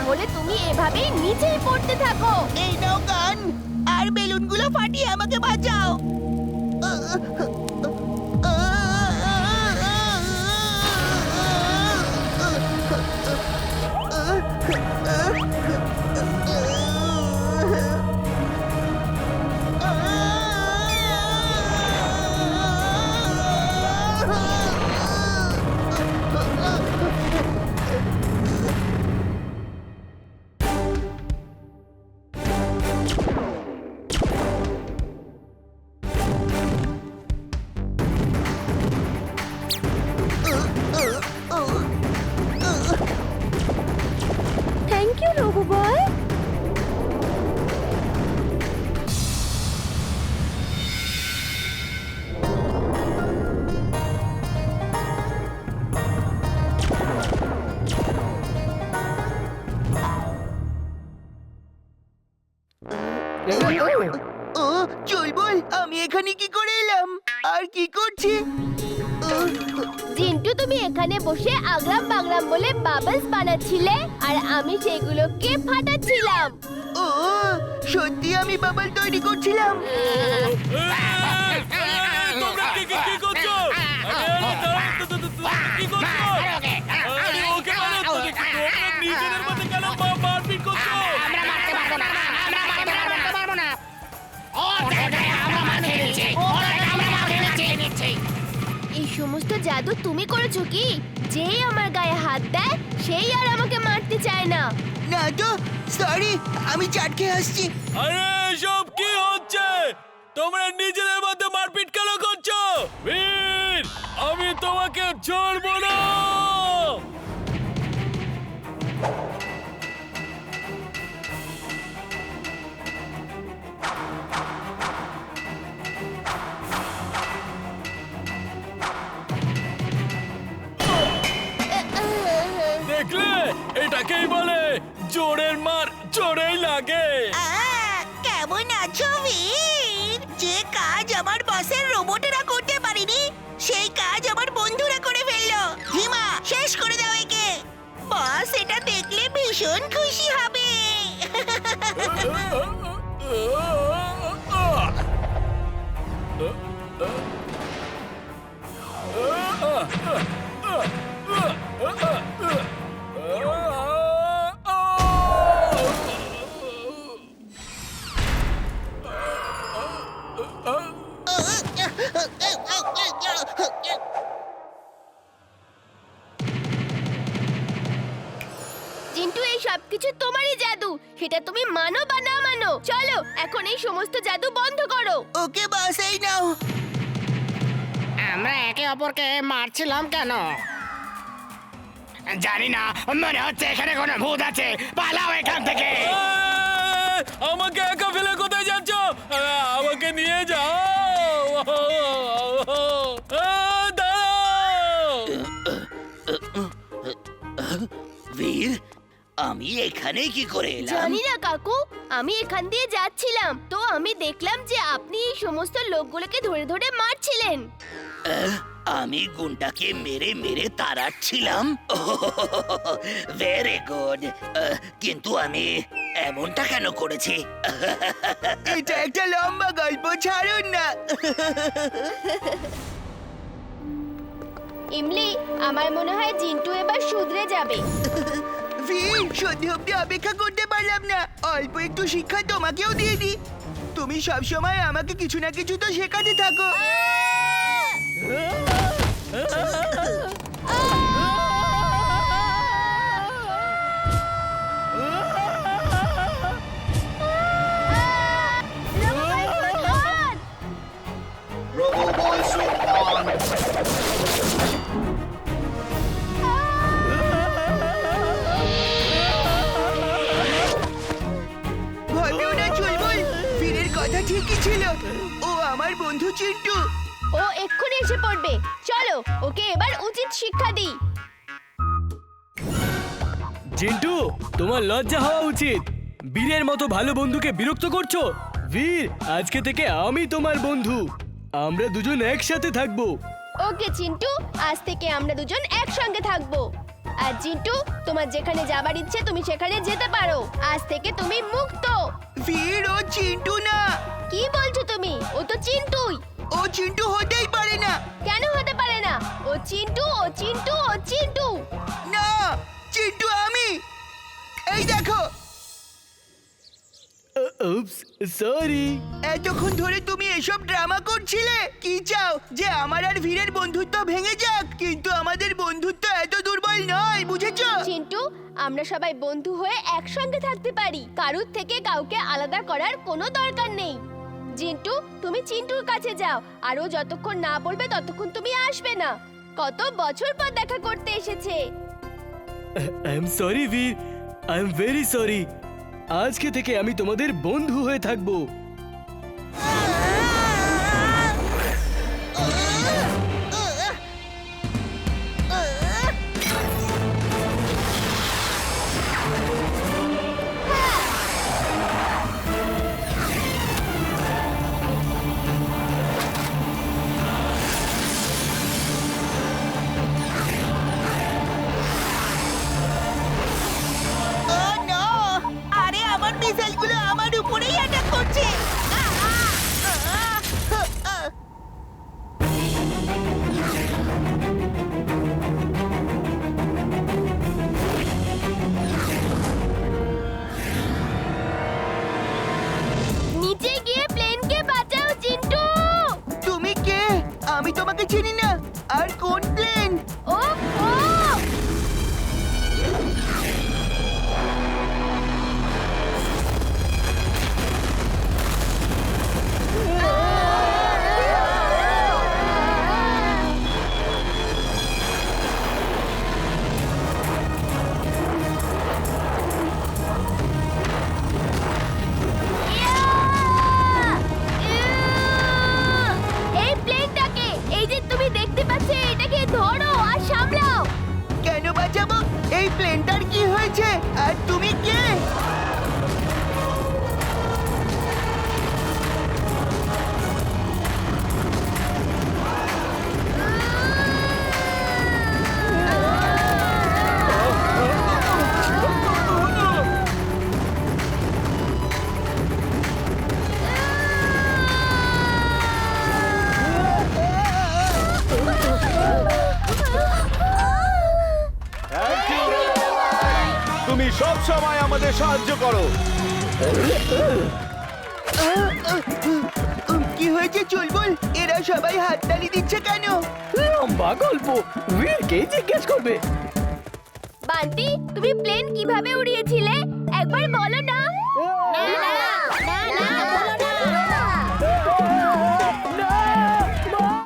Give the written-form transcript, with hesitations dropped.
হলে তুমি এভাবেই নিচেই পড়তে থাকো। এই নাও গান, আর বেলুনগুলো ফাটিয়ে আমাকে বাঁচাও। থ্যাংক ইউ রঘু বয়। ও চুলবুল, আমি এখানে কি করে এলাম আর কি করছি? জিন্টু, তুমি এখানে বসে আগরাম বাগরাম বলে বাবলস বানাচ্ছিলে আর আমি সেগুলোকে ফাটাচ্ছিলাম। ও সত্যি আমি বাবল তৈরি করছিলাম। তোমরা কি করছো? কি করছো? আরে ওকে মারো, তোমরা নিজেদের মধ্যে কেন মারপিট করছো? আমরা মারতে পারবো না, আমরা মারতে পারবো না। আমরা মারতে নিচ্ছি। এই সমস্ত জাদু তুমি করেছো কি? যেই আমার গায়ে হাত দেয় সেই আর আমাকে মারতে চায় না। না তো, সরি, আমি চাট খেয়ে আসছি। আরে সব কি হচ্ছে? তোমরা নিজেদের মধ্যে মারপিট কেন করছো? বীর, আমি তোমাকে ছাড়বো না। দেখলে, এটাকেই বলে জোরের মার জোরেই লাগে। কেমন আছো বীর? যে কাজ আমার বসের রোবটেরা করতে পারেনি সেই কাজ আমার বন্ধুরা করে ফেললো। হিমা, শেষ করে দাও একে। বস এটা দেখলে ভীষণ খুশি হবে। জিন্টু, এই সবকিছু তোমারই জাদু, সেটা তুমি মানো বা না মানো। চলো এখন এই সমস্ত জাদু বন্ধ করো। ওকে বস, এই নাও। আমরা একে অপরকে মারছিলাম কেন জানি না। মনে হচ্ছে এখানে কোনো ভূত আছে। পালাও এখান থেকে। আমাকে একা ফেলে কোথায় যাচ্ছ? আমাকে নিয়ে যাও। বীর, আমি এখানে কি করে এলাম? জানি না কাকু, আমি এখান দিয়ে যাচ্ছিলাম তো আমি দেখলাম যে আপনি এই সমস্ত লোকগুলোকে ধরে ধরে মারছিলেন। আমি গুন্ডাকে মেরে মেরে তাড়াচ্ছিলাম। Very good. কিন্তু আমি এমনটা কেন করেছি? এটা একটা লম্বা গল্প, ছাড়ুন না। ইমলি, আমার মনে হয় জিন্টু এবার শুধরে যাবে। ভীর, সত্যি অব্দি অপেক্ষা করতে পারলাম না। অল্প একটু শিক্ষা তোমাকেও দিয়ে দিই। তুমি সবসময় আমাকে কিছু না কিছু তো শেখাতে থাকো। ভয় পেও না চুলবুল, বীরের কথা ঠিকই ছিল। ও আমার বন্ধু চিন্টু। ও এক্ষুনি এসে পড়বে। চলো ওকে এবার উচিত শিক্ষা দিই। জিন্টু, তোমার লজ্জা হওয়া উচিত। বীরের মতো ভালো বন্ধুকে বিরক্ত করছো। বীর, আজকে থেকে আমি তোমার বন্ধু। আমরা দুজন একসাথে থাকবো। ওকে চিন্টু, আজ থেকে আমরা দুজন একসঙ্গে থাকবো। আর চিন্টু, তোমার যেখানে যাবার ইচ্ছে তুমি সেখানে যেতে পারো। আজ থেকে তুমি মুক্ত। বীর, ও চিন্টু না। কি বলছো তুমি? ও তো চিন্টুই। ও চিন্টু হতেই পারে না। কেন হতে পারে না? ও চিন্টু, ও চিন্টু, ও চিন্টু। না, চিন্টু আমি। এই দেখো, উপস, সরি। এতক্ষণ ধরে তুমি এসব ড্রামা করছিলে। কি চাও, যে আমার আর ভীরের বন্ধুত্ব ভেঙে যাক? কিন্তু আমাদের বন্ধুত্ব এত দুর্বল নয়, বুঝেছো? চিন্টু, আমরা সবাই বন্ধু হয়ে একসঙ্গে থাকতে পারি। কারুর থেকে কাউকে আলাদা করার কোনো দরকার নেই। চিন্টু, তুমি চিন্টুর কাছে যাও। আর ও যতক্ষণ না বলবে ততক্ষণ তুমি আসবে না। কত বছর পর দেখা করতে এসেছে। আই এম সরি বীর, আই এম ভেরি সরি। আজকে থেকে আমি তোমাদের বন্ধু হয়ে থাকবো। ও নো! আরে আমার মিসাইলগুলো আমার উপরেই অ্যাটাক করছে। নিচে গিয়ে প্লেনকে বাঁচাও চিন্টু। তুমি কে? আমি তোমাকে চিনি না। আর কোন প্লেন? ও ও এই প্লেনটাকে, এই যে তুমি দেখতে পাচ্ছ, এটাকে ধরো আর সামলাও। কেন বাঁচাবো? এই প্লেনটার কি হয়েছে? আর তুমি কে? তুমি সব সময় আমাদের সাহায্য করো। কি হয়েছে চুলবুল? এরা সবাই হাততালি দিচ্ছে কেন? লম্বা গল্প, বীরকেই জিজ্ঞেস করবে। বান্টি, তুমি প্লেন কিভাবে উড়িয়েছিলে একবার বলো না। না না না না,